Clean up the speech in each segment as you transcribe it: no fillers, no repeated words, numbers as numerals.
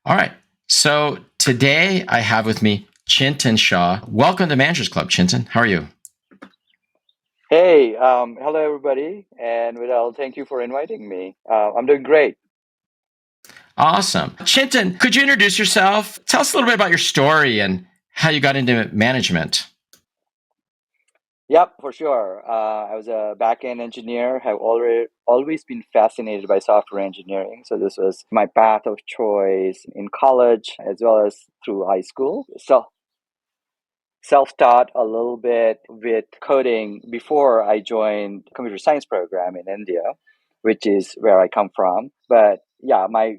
All right. So today I have with me Chintan Shah. Welcome to Managers Club, Chintan. How are you? Hey, hello everybody, and Vidal, thank you for inviting me. I'm doing great. Awesome. Chintan, could you introduce yourself? Tell us a little bit about your story and how you got into management. Yep, for sure. I was a back-end engineer, have already always been fascinated by software engineering. So this was my path of choice in college as well as through high school. So self-taught a little bit with coding before I joined computer science program in India, which is where I come from. But yeah, my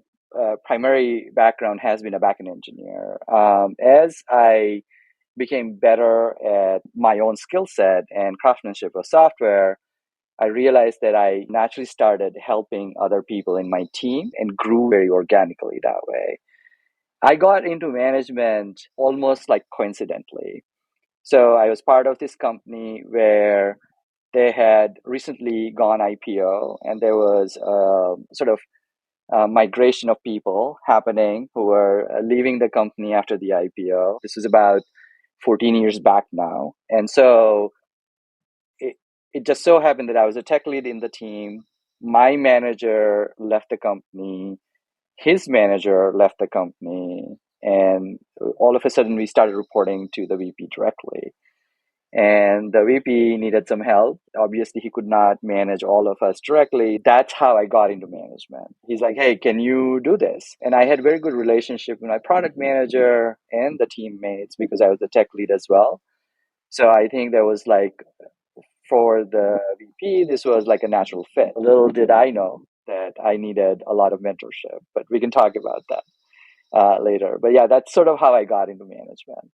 primary background has been a backend engineer. As I became better at my own skill set and craftsmanship of software, I realized that I naturally started helping other people in my team and grew very organically that way. I got into management almost like coincidentally. So I was part of this company where they had recently gone IPO, and there was a sort of migration of people happening who were leaving the company after the IPO. This was about 14 years back now. And so it, it just so happened that I was a tech lead in the team. My manager left the company, his manager left the company, and all of a sudden we started reporting to the VP directly. And the VP needed some help. Obviously, he could not manage all of us directly. That's how I got into management. He's like, "Hey, can you do this?" And I had very good relationship with my product manager and the teammates because I was the tech lead as well. So I think there was like for the VP, this was like a natural fit. Little did I know that I needed a lot of mentorship, but we can talk about that later. But yeah, that's sort of how I got into management.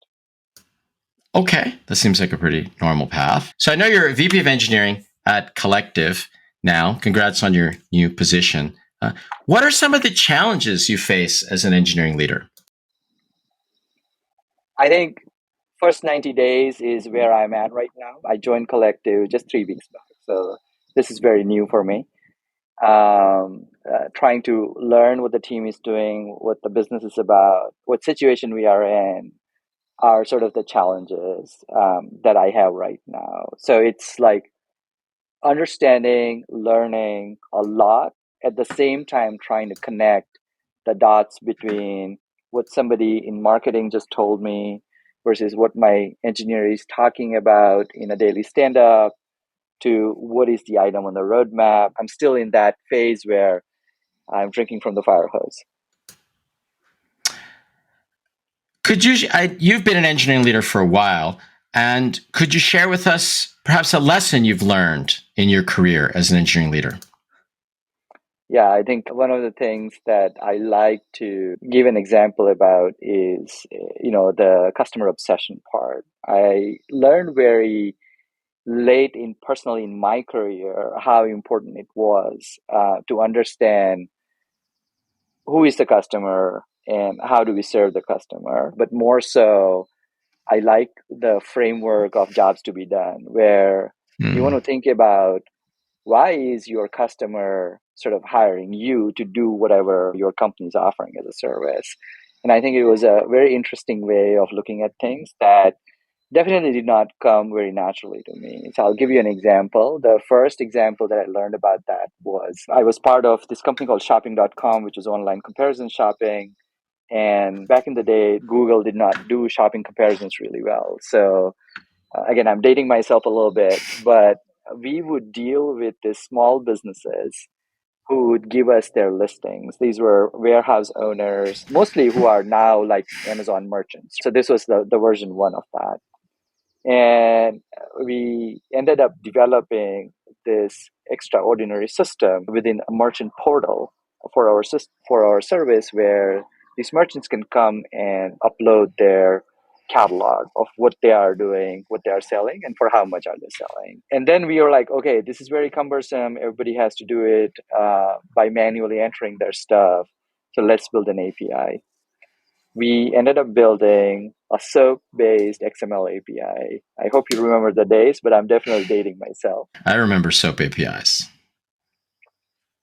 Okay, that seems like a pretty normal path. So I know you're a VP of Engineering at Collective now. Congrats on your new position. What are some of the challenges you face as an engineering leader? I think first 90 days is where I'm at right now. I joined Collective just 3 weeks back. So this is very new for me. Trying to learn what the team is doing, what the business is about, what situation we are in are sort of the challenges that I have right now. So it's like understanding, learning a lot, at the same time trying to connect the dots between what somebody in marketing just told me versus what my engineer is talking about in a daily stand up to what is the item on the roadmap. I'm still in that phase where I'm drinking from the fire hose. Could you? You've been an engineering leader for a while, and could you share with us perhaps a lesson you've learned in your career as an engineering leader? Yeah, I think one of the things that I like to give an example about is, the customer obsession part. I learned very late in personally in my career how important it was to understand who is the customer and how do we serve the customer. But more so, I like the framework of jobs to be done, where you want Hmm. to think about why is your customer sort of hiring you to do whatever your company is offering as a service. And I think it was a very interesting way of looking at things that definitely did not come very naturally to me. So I'll give you an example. The first example that I learned about that was I was part of this company called shopping.com, which was online comparison shopping. And back in the day, Google did not do shopping comparisons really well. So again, I'm dating myself a little bit, but we would deal with these small businesses who would give us their listings. These were warehouse owners, mostly who are now like Amazon merchants. So this was the version one of that. And we ended up developing this extraordinary system within a merchant portal for for our service, where these merchants can come and upload their catalog of what they are doing, what they are selling, and for how much are they selling. And then we were like, okay, this is very cumbersome. Everybody has to do it by manually entering their stuff. So let's build an API. We ended up building a SOAP based XML API. I hope you remember the days, but I'm definitely dating myself. I remember SOAP APIs.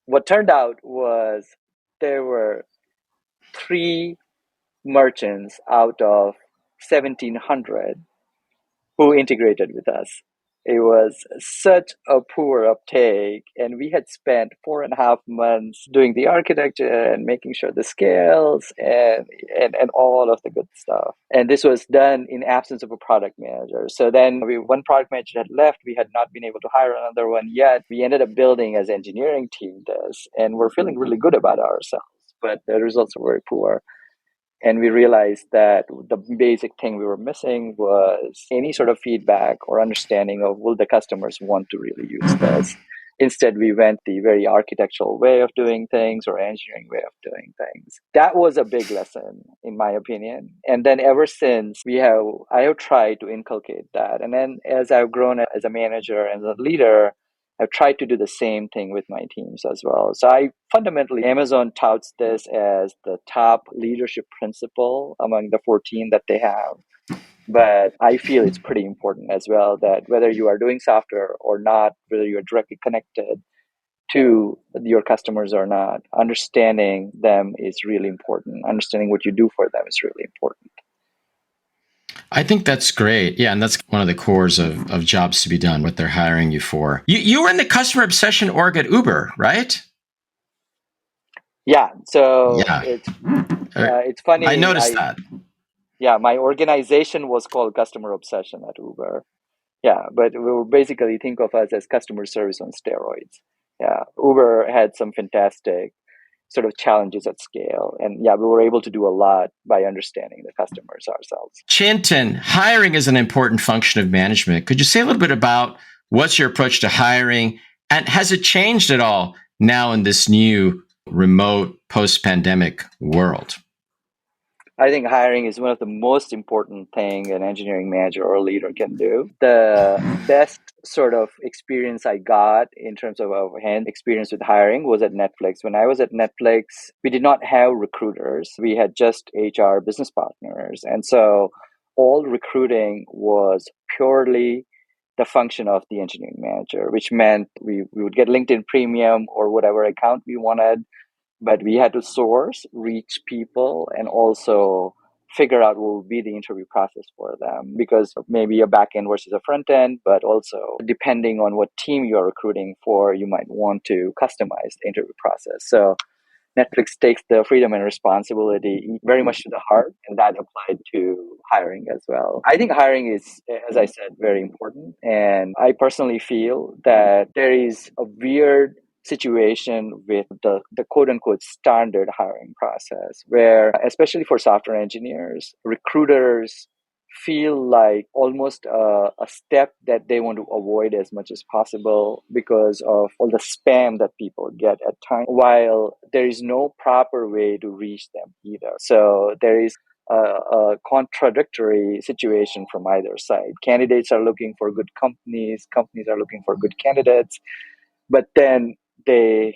What turned out was there were three merchants out of 1,700 who integrated with us. It was such a poor uptake, and we had spent 4.5 months doing the architecture and making sure the scales and all of the good stuff. And this was done in absence of a product manager. So then one product manager had left. We had not been able to hire another one yet. We ended up building as engineering team does, and we're feeling really good about ourselves. But the results were very poor. And we realized that the basic thing we were missing was any sort of feedback or understanding of will the customers want to really use this. Instead, we went the very architectural way of doing things or engineering way of doing things. That was a big lesson, in my opinion. And then ever since, I have tried to inculcate that. And then as I've grown as a manager and a leader, I've tried to do the same thing with my teams as well. So Amazon touts this as the top leadership principle among the 14 that they have. But I feel it's pretty important as well that whether you are doing software or not, whether you're directly connected to your customers or not, understanding them is really important. Understanding what you do for them is really important. I think that's great. Yeah, and that's one of the cores of jobs to be done, what they're hiring you for. You were in the customer obsession org at Uber, right? Yeah, so Yeah. it's funny. I noticed that. Yeah, my organization was called Customer Obsession at Uber. Yeah, but we were basically think of us as customer service on steroids. Yeah, Uber had some fantastic sort of challenges at scale. And yeah, we were able to do a lot by understanding the customers ourselves. Chintan, hiring is an important function of management. Could you say a little bit about what's your approach to hiring, and has it changed at all now in this new remote post-pandemic world? I think hiring is one of the most important thing an engineering manager or leader can do. The best sort of experience I got in terms of hand experience with hiring was at Netflix. When I was at Netflix, we did not have recruiters. We had just HR business partners. And so all recruiting was purely the function of the engineering manager, which meant we would get LinkedIn Premium or whatever account we wanted, but we had to source, reach people, and also figure out what would be the interview process for them, because maybe a back end versus a front end, but also depending on what team you're recruiting for, you might want to customize the interview process. So Netflix takes the freedom and responsibility very much to the heart, and that applied to hiring as well. I think hiring is, as I said, very important. And I personally feel that there is a weird situation with the quote unquote standard hiring process, where, especially for software engineers, recruiters feel like almost a step that they want to avoid as much as possible because of all the spam that people get at times, while there is no proper way to reach them either. So there is a contradictory situation from either side. Candidates are looking for good companies, companies are looking for good candidates, but then the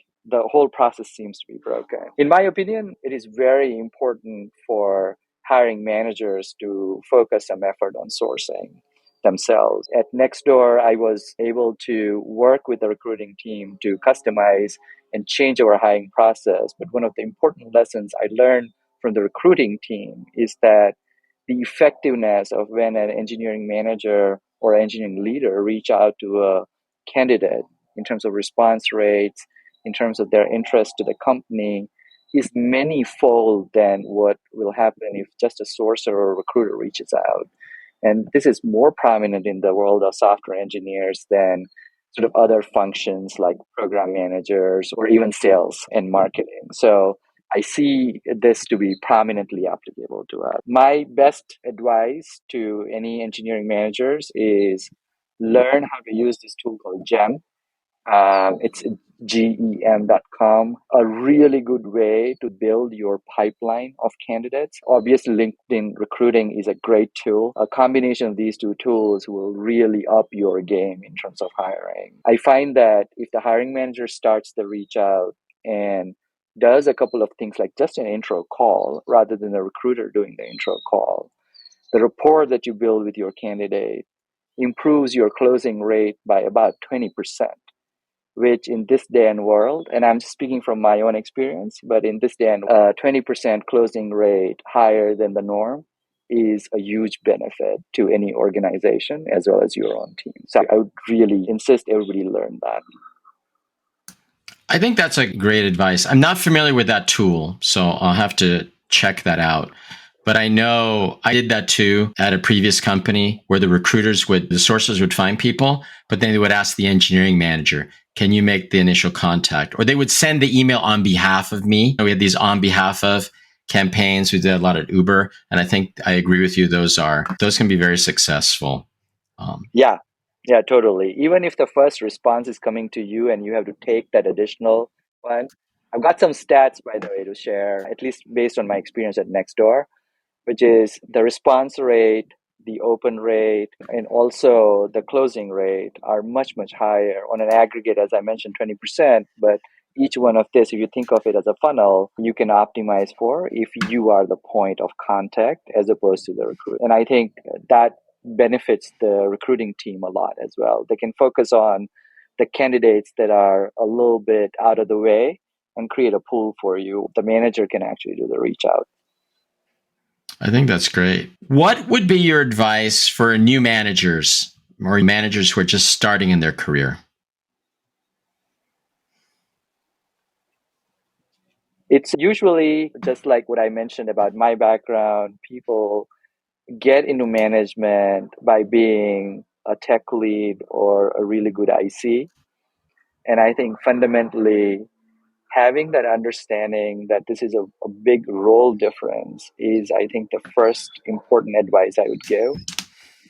whole process seems to be broken. In my opinion, it is very important for hiring managers to focus some effort on sourcing themselves. At Nextdoor, I was able to work with the recruiting team to customize and change our hiring process. But one of the important lessons I learned from the recruiting team is that the effectiveness of when an engineering manager or engineering leader reach out to a candidate in terms of response rates, in terms of their interest to the company, is many-fold than what will happen if just a sourcer or a recruiter reaches out. And this is more prominent in the world of software engineers than sort of other functions like program managers or even sales and marketing. So I see this to be prominently applicable to us. My best advice to any engineering managers is learn how to use this tool called GEM. It's gem.com, a really good way to build your pipeline of candidates. Obviously, LinkedIn recruiting is a great tool. A combination of these two tools will really up your game in terms of hiring. I find that if the hiring manager starts the reach out and does a couple of things like just an intro call rather than a recruiter doing the intro call, the rapport that you build with your candidate improves your closing rate by about 20%, which in this day and world, and I'm speaking from my own experience, but in this day and 20% closing rate higher than the norm is a huge benefit to any organization as well as your own team. So I would really insist everybody learn that. I think that's a great advice. I'm not familiar with that tool, so I'll have to check that out. But I know I did that too at a previous company where the sources would find people, but then they would ask the engineering manager, can you make the initial contact? Or they would send the email on behalf of me. We had these on behalf of campaigns. We did a lot at Uber. And I think I agree with you. Those can be very successful. Yeah, yeah, totally. Even if the first response is coming to you and you have to take that additional one, I've got some stats, by the way, to share, at least based on my experience at Nextdoor, which is the response rate, the open rate, and also the closing rate are much, much higher on an aggregate, as I mentioned, 20%. But each one of this, if you think of it as a funnel, you can optimize for if you are the point of contact as opposed to the recruit. And I think that benefits the recruiting team a lot as well. They can focus on the candidates that are a little bit out of the way and create a pool for you. The manager can actually do the reach out. I think that's great. What would be your advice for new managers or managers who are just starting in their career? It's usually just like what I mentioned about my background. People get into management by being a tech lead or a really good IC. And I think fundamentally, having that understanding that this is a big role difference is, I think, the first important advice I would give.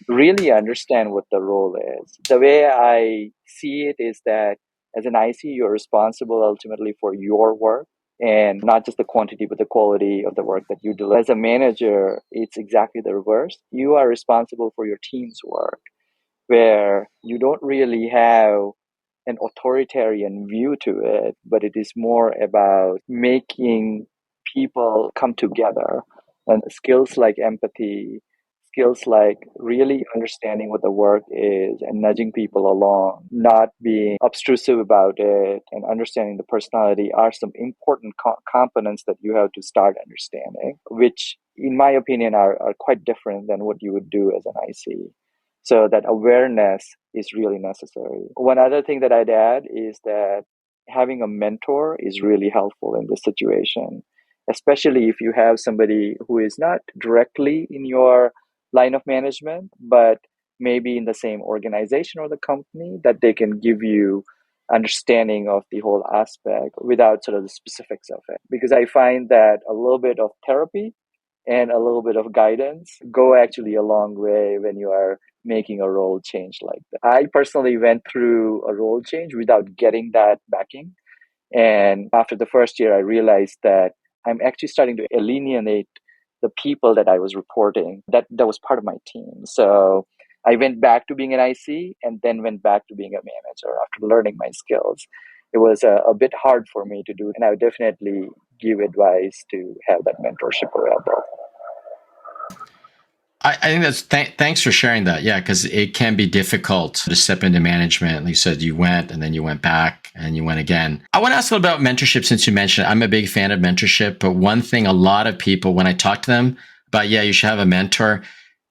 Really understand what the role is. The way I see it is that as an IC, you're responsible ultimately for your work and not just the quantity, but the quality of the work that you do. As a manager, it's exactly the reverse. You are responsible for your team's work, where you don't really have an authoritarian view to it, but it is more about making people come together. And skills like empathy, skills like really understanding what the work is and nudging people along, not being obtrusive about it, and understanding the personality are some important components that you have to start understanding, which, in my opinion, are quite different than what you would do as an IC. So that awareness is really necessary. One other thing that I'd add is that having a mentor is really helpful in this situation, especially if you have somebody who is not directly in your line of management, but maybe in the same organization or the company, that they can give you understanding of the whole aspect without sort of the specifics of it. Because I find that a little bit of therapy and a little bit of guidance go actually a long way when you are making a role change like that. I personally went through a role change without getting that backing. And after the first year, I realized that I'm actually starting to alienate the people that I was reporting. That was part of my team. So I went back to being an IC and then went back to being a manager after learning my skills. It was a bit hard for me to do, and I would definitely give advice to have that mentorship available. I think thanks for sharing that. Yeah, because it can be difficult to step into management. Like you said, you went and then you went back and you went again. I want to ask a little about mentorship since you mentioned it. I'm a big fan of mentorship, but one thing a lot of people, when I talk to them about, yeah, you should have a mentor,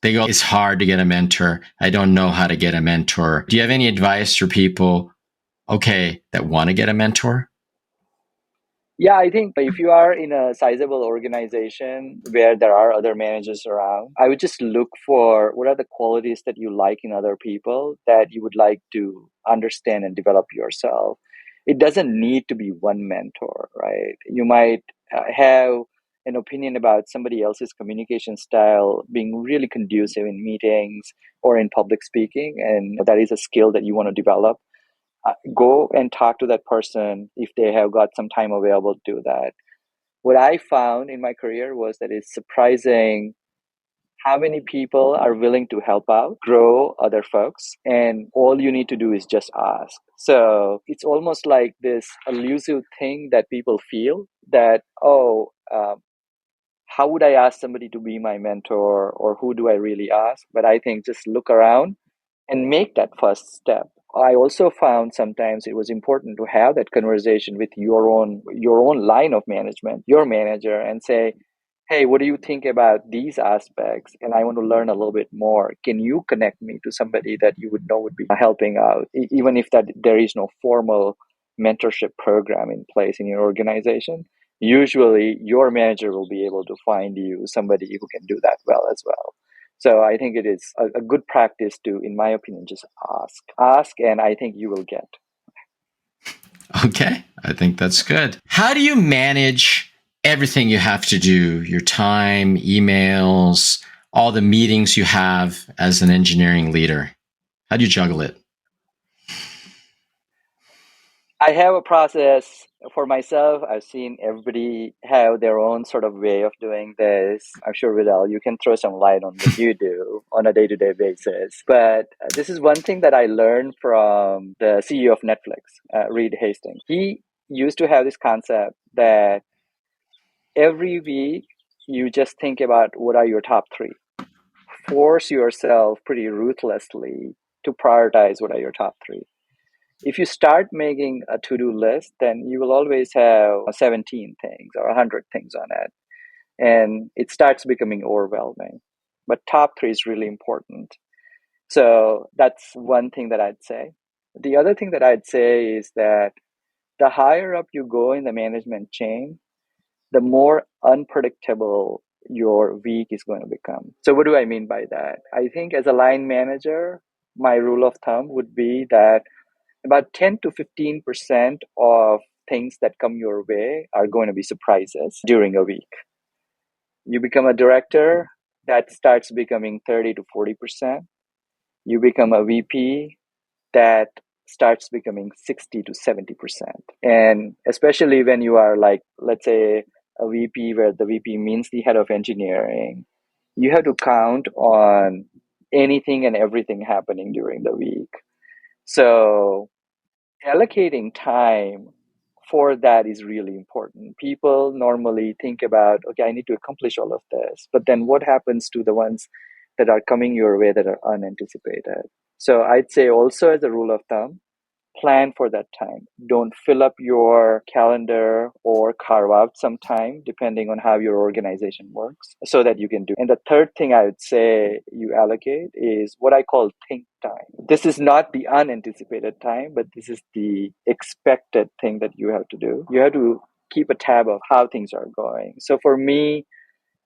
they go, it's hard to get a mentor. I don't know how to get a mentor. Do you have any advice for people, okay, that want to get a mentor? Yeah, I think if you are in a sizable organization where there are other managers around, I would just look for what are the qualities that you like in other people that you would like to understand and develop yourself. It doesn't need to be one mentor, right? You might have an opinion about somebody else's communication style being really conducive in meetings or in public speaking, and that is a skill that you want to develop. Go and talk to that person if they have got some time available to do that. What I found in my career was that it's surprising how many people are willing to help out, grow other folks, and all you need to do is just ask. So it's almost like this elusive thing that people feel that, oh, how would I ask somebody to be my mentor, or who do I really ask? But I think just look around and make that first step. I also found sometimes it was important to have that conversation with your own line of management, your manager, and say, "Hey, what do you think about these aspects? And I want to learn a little bit more. Can you connect me to somebody that you would know would be helping out, even if that there is no formal mentorship program in place in your organization? Usually, your manager will be able to find you somebody who can do that well as well." So I think it is a good practice to, in my opinion, just ask, and I think you will get. Okay, I think that's good. How do you manage everything you have to do? Your time, emails, all the meetings you have as an engineering leader. How do you juggle it? I have a process for myself. I've seen everybody have their own sort of way of doing this. I'm sure, Vidal, you can throw some light on what you do on a day-to-day basis. But this is one thing that I learned from the CEO of Netflix, Reed Hastings. He used to have this concept that every week you just think about what are your top three. Force yourself pretty ruthlessly to prioritize what are your top three. If you start making a to-do list, then you will always have 17 things or 100 things on it, and it starts becoming overwhelming. But top three is really important. So that's one thing that I'd say. The other thing that I'd say is that the higher up you go in the management chain, the more unpredictable your week is going to become. So what do I mean by that? I think as a line manager, my rule of thumb would be that about 10 to 15% of things that come your way are going to be surprises during a week. You become a director, that starts becoming 30 to 40%. You become a VP, that starts becoming 60 to 70%. And especially when you are like, let's say, a VP where the VP means the head of engineering, you have to count on anything and everything happening during the week. So allocating time for that is really important. People normally think about, okay, I need to accomplish all of this, but then what happens to the ones that are coming your way that are unanticipated? So I'd say also as a rule of thumb, plan for that time. Don't fill up your calendar or carve out some time, depending on how your organization works, so that you can do. And the third thing I would say you allocate is what I call think time. This is not the unanticipated time, but this is the expected thing that you have to do. You have to keep a tab of how things are going. So for me,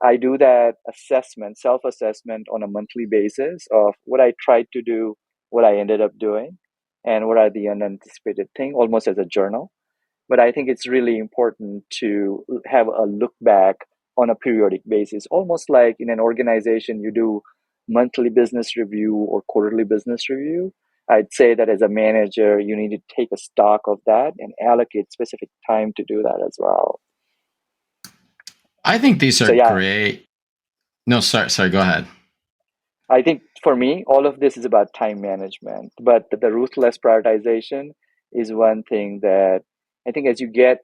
I do that assessment, self assessment on a monthly basis of what I tried to do, what I ended up doing, and what are the unanticipated things, almost as a journal. But I think it's really important to have a look back on a periodic basis, almost like in an organization, you do monthly business review or quarterly business review. I'd say that as a manager, you need to take a stock of that and allocate specific time to do that as well. I think these are So yeah, great. No, sorry, go ahead. I think for me, all of this is about time management, but the ruthless prioritization is one thing that I think as you get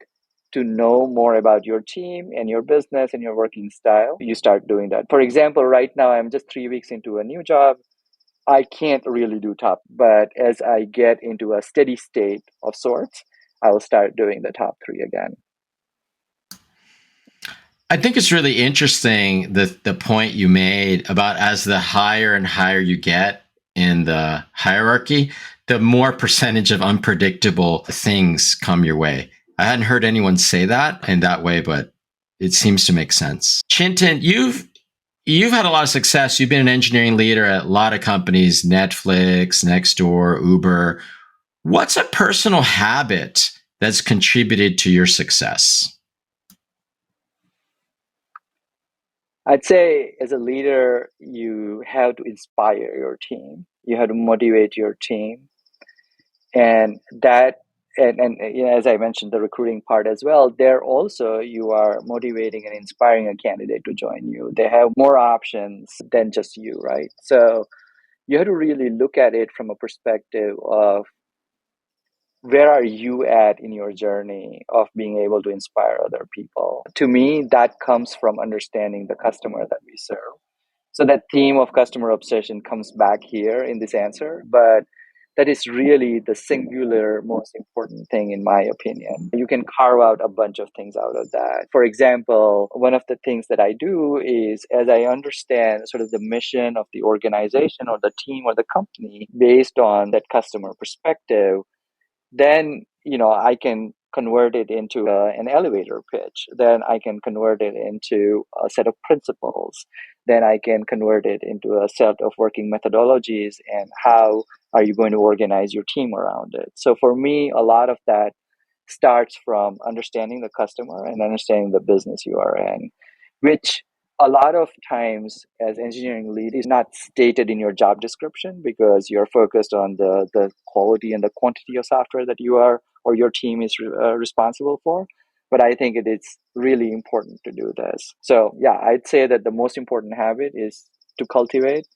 to know more about your team and your business and your working style, you start doing that. For example, right now I'm just 3 weeks into a new job. I can't really do top, but as I get into a steady state of sorts, I will start doing the top three again. I think it's really interesting the point you made about as the higher and higher you get in the hierarchy, the more percentage of unpredictable things come your way. I hadn't heard anyone say that in that way, but it seems to make sense. Chintan, you've had a lot of success. You've been an engineering leader at a lot of companies, Netflix, Nextdoor, Uber. What's a personal habit that's contributed to your success? I'd say as a leader, you have to inspire your team. You have to motivate your team. And that, and as I mentioned, the recruiting part as well, there also you are motivating and inspiring a candidate to join you. They have more options than just you, right? So you have to really look at it from a perspective of where are you at in your journey of being able to inspire other people. To me, that comes from understanding the customer that we serve. So that theme of customer obsession comes back here in this answer, but That is really the singular most important thing, in my opinion. You can carve out a bunch of things out of that. For example, one of the things that I do is, as I understand sort of the mission of the organization or the team or the company based on that customer perspective, then I can convert it into an elevator pitch. Then I can convert it into a set of principles. Then I can convert it into a set of working methodologies, and how are you going to organize your team around it. So for me, a lot of that starts from understanding the customer and understanding the business you are in, which a lot of times as engineering lead is not stated in your job description because you're focused on the quality and the quantity of software that you are or your team is responsible for. But I think it is really important to do this. So yeah, I'd say that the most important habit is to cultivate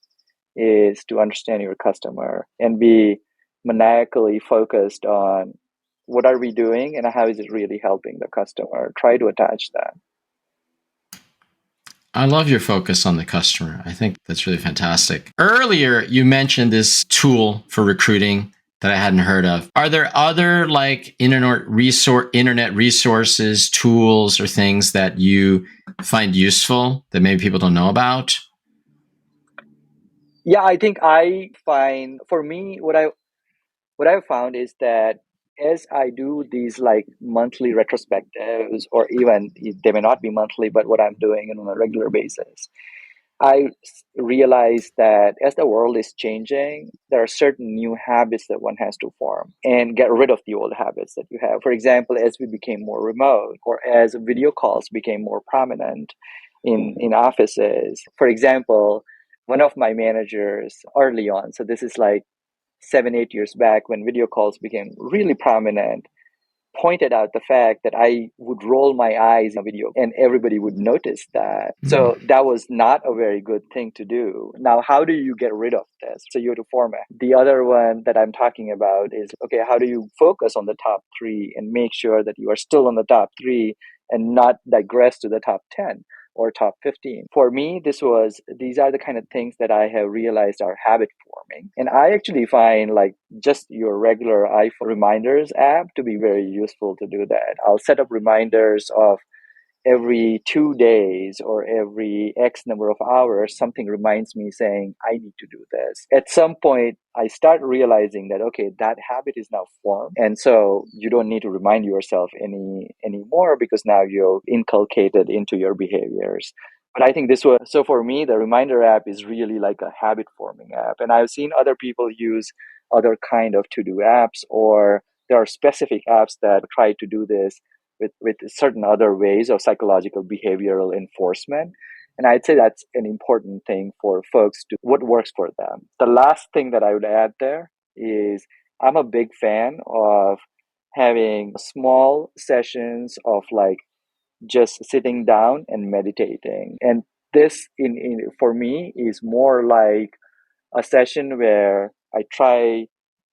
is to understand your customer and be maniacally focused on what are we doing and how is it really helping the customer. Try to attach that. I love your focus on the customer. I think that's really fantastic. Earlier, you mentioned this tool for recruiting that I hadn't heard of. Are there other like internet resources, tools, or things that you find useful that maybe people don't know about? Yeah, I think I find for me what I've found is that as I do these like monthly retrospectives, or even they may not be monthly, but what I'm doing on a regular basis, I realize that as the world is changing, there are certain new habits that one has to form and get rid of the old habits that you have. For example, as we became more remote or as video calls became more prominent in offices. For example, one of my managers early on, so this is like 7, 8 years back when video calls became really prominent, pointed out the fact that I would roll my eyes in a video and everybody would notice that. Mm. So that was not a very good thing to do. Now, how do you get rid of this? So you have to format. The other one that I'm talking about is, okay, how do you focus on the top three and make sure that you are still on the top three and not digress to the top 10? Or top 15. For me, these are the kind of things that I have realized are habit forming. And I actually find like just your regular iPhone reminders app to be very useful to do that. I'll set up reminders of every 2 days or every X number of hours, something reminds me saying, I need to do this. At some point, I start realizing that, okay, that habit is now formed. And so you don't need to remind yourself anymore because now you've inculcated into your behaviors. But I think this was, so for me, the reminder app is really like a habit forming app. And I've seen other people use other kind of to do apps, or there are specific apps that try to do this with certain other ways of psychological behavioral enforcement. And I'd say that's an important thing for folks to what works for them. The last thing that I would add there is I'm a big fan of having small sessions of like just sitting down and meditating. And this in for me is more like a session where I try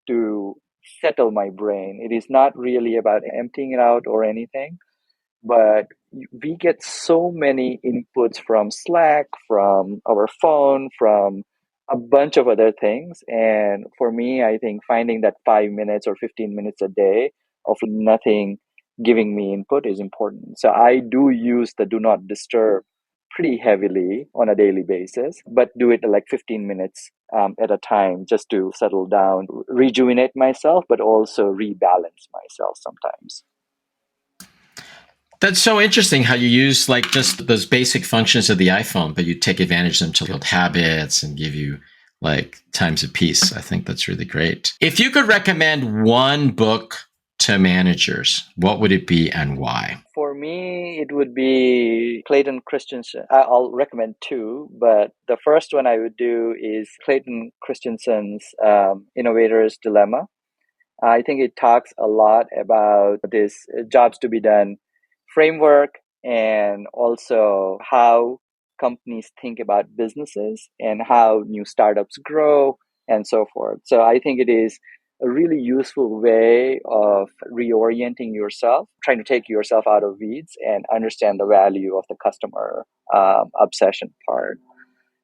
to settle my brain. It is not really about emptying it out or anything, but we get so many inputs from Slack, from our phone, from a bunch of other things. And for me, I think finding that 5 minutes or 15 minutes a day of nothing giving me input is important. So I do use the do not disturb pretty heavily on a daily basis, but do it like 15 minutes at a time just to settle down, rejuvenate myself, but also rebalance myself sometimes. That's so interesting how you use like just those basic functions of the iPhone, but you take advantage of them to build habits and give you like times of peace. I think that's really great. If you could recommend one book to managers, what would it be and why? For me, it would be Clayton Christensen. I'll recommend two, but the first one I would do is Clayton Christensen's Innovator's Dilemma. I think it talks a lot about this jobs to be done framework and also how companies think about businesses and how new startups grow and so forth. So I think it is a really useful way of reorienting yourself, trying to take yourself out of weeds and understand the value of the customer obsession part.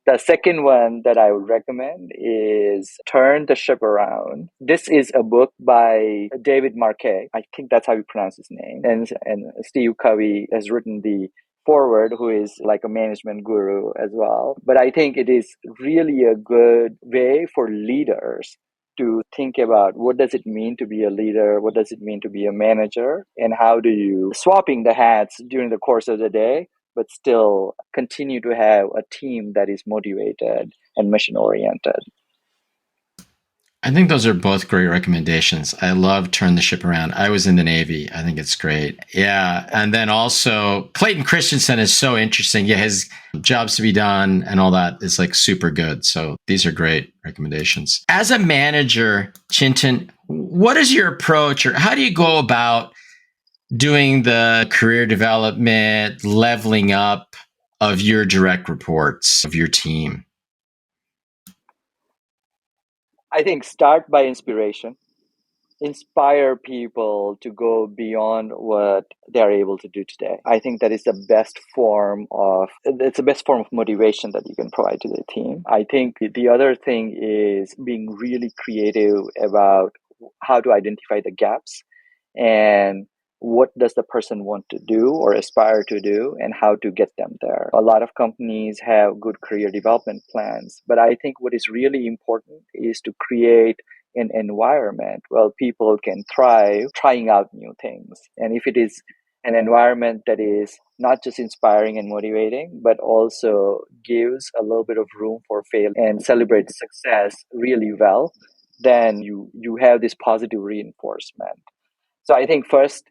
The second one that I would recommend is Turn the Ship Around. This is a book by David Marquet. I think that's how you pronounce his name. And Steve Covey has written the forward, who is like a management guru as well. But I think it is really a good way for leaders to think about what does it mean to be a leader, what does it mean to be a manager, and how do you swapping the hats during the course of the day but still continue to have a team that is motivated and mission oriented. I think those are both great recommendations. I love Turn the Ship Around. I was in the Navy. I think it's great. Yeah. And then also Clayton Christensen is so interesting. Yeah, his jobs to be done and all that is like super good. So these are great recommendations. As a manager, Chintan, what is your approach or how do you go about doing the career development, leveling up of your direct reports, of your team? I think start by inspiration. Inspire people to go beyond what they're able to do today. I think that is the best form of motivation that you can provide to the team. I think the other thing is being really creative about how to identify the gaps and what does the person want to do or aspire to do and how to get them there. A lot of companies have good career development plans, but I think what is really important is to create an environment where people can thrive trying out new things. And if it is an environment that is not just inspiring and motivating, but also gives a little bit of room for failure and celebrates success really well, then you have this positive reinforcement. So I think first,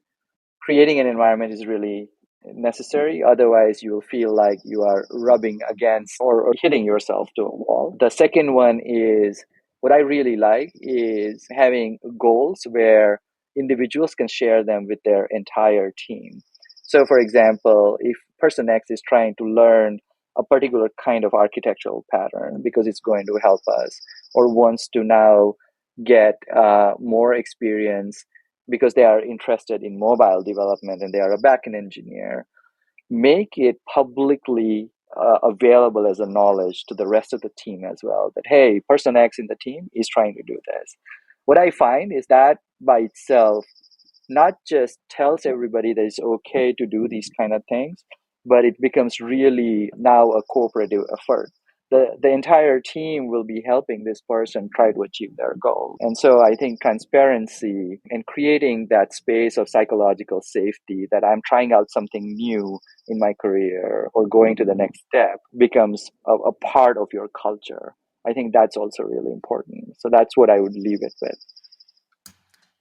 creating an environment is really necessary. Otherwise, you will feel like you are rubbing against or hitting yourself to a wall. The second one is what I really like is having goals where individuals can share them with their entire team. So, for example, if person X is trying to learn a particular kind of architectural pattern because it's going to help us, or wants to now get more experience because they are interested in mobile development and they are a backend engineer, make it publicly available as a knowledge to the rest of the team as well that, hey, person X in the team is trying to do this. What I find is that by itself not just tells everybody that it's okay to do these kind of things, but it becomes really now a cooperative effort. The entire team will be helping this person try to achieve their goal. And so I think transparency and creating that space of psychological safety that I'm trying out something new in my career or going to the next step becomes a part of your culture. I think that's also really important. So that's what I would leave it with.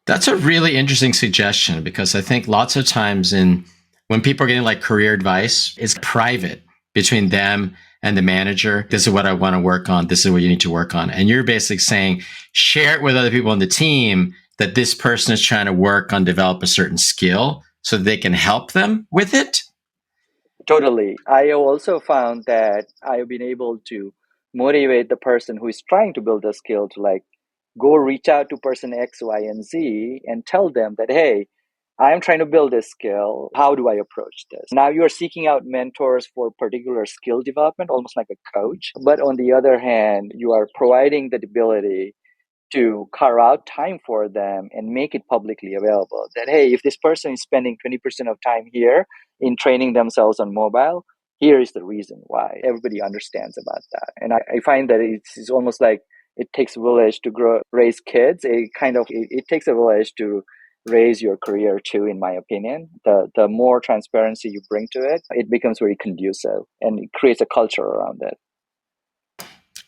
That's a really interesting suggestion because I think lots of times when people are getting like career advice, it's private between them and the manager. This is what I want to work on. This is what you need to work on. And you're basically saying, share it with other people on the team that this person is trying to work on develop a certain skill so they can help them with it. Totally. I have also found that I have been able to motivate the person who is trying to build a skill to like go reach out to person X, Y, and Z and tell them that, hey, I'm trying to build this skill. How do I approach this? Now you are seeking out mentors for particular skill development, almost like a coach. But on the other hand, you are providing the ability to carve out time for them and make it publicly available. That, hey, if this person is spending 20% of time here in training themselves on mobile, here is the reason why. Everybody understands about that. And I find that it's almost like it takes a village to raise kids. It takes a village to raise your career too, in my opinion. The more transparency you bring to it, it becomes very conducive and it creates a culture around it.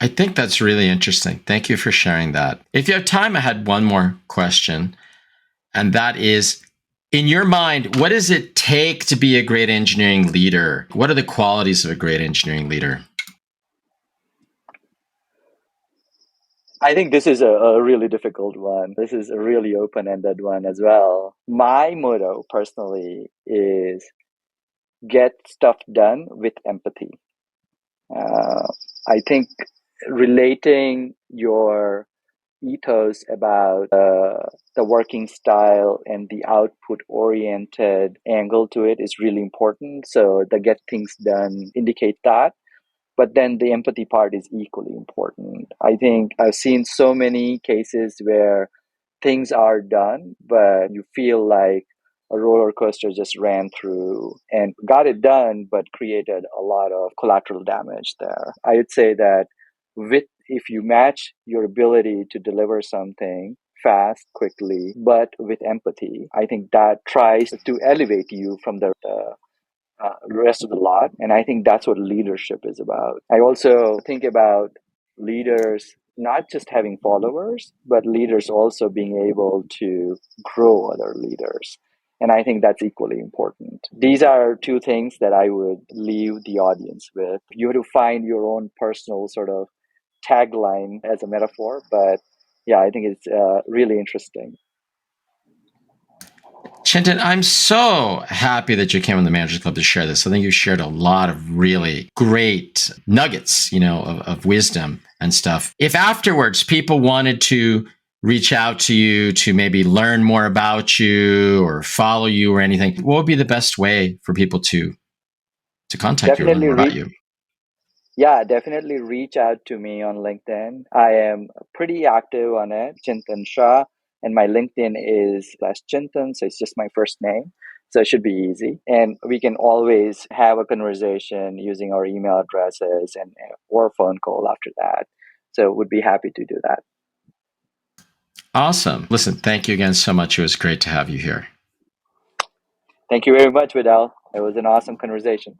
I think that's really interesting. Thank you for sharing that. If you have time, I had one more question, and that is, in your mind, what does it take to be a great engineering leader? What are the qualities of a great engineering leader? I think this is a really difficult one. This is a really open-ended one as well. My motto personally is get stuff done with empathy. Uh, I think relating your ethos about the working style and the output oriented angle to it is really important. So the get things done indicate that. But then the empathy part is equally important. I think I've seen so many cases where things are done, but you feel like a roller coaster just ran through and got it done, but created a lot of collateral damage there. I would say that with if you match your ability to deliver something fast, quickly, but with empathy, I think that tries to elevate you from the rest of the lot. And I think that's what leadership is about. I also think about leaders not just having followers, but leaders also being able to grow other leaders. And I think that's equally important. These are two things that I would leave the audience with. You have to find your own personal sort of tagline as a metaphor, but yeah, I think it's really interesting. Chintan, I'm so happy that you came on the Managers Club to share this. I think you shared a lot of really great nuggets, of wisdom and stuff. If afterwards people wanted to reach out to you to maybe learn more about you or follow you or anything, what would be the best way for people to contact you or learn Definitely more about reach you? Yeah, definitely reach out to me on LinkedIn. I am pretty active on it, Chintan Shah, and my LinkedIn is slash Chintan, so it's just my first name. So it should be easy. And we can always have a conversation using our email addresses and or phone call after that. So would be happy to do that. Awesome. Listen, thank you again so much. It was great to have you here. Thank you very much, Vidal. It was an awesome conversation.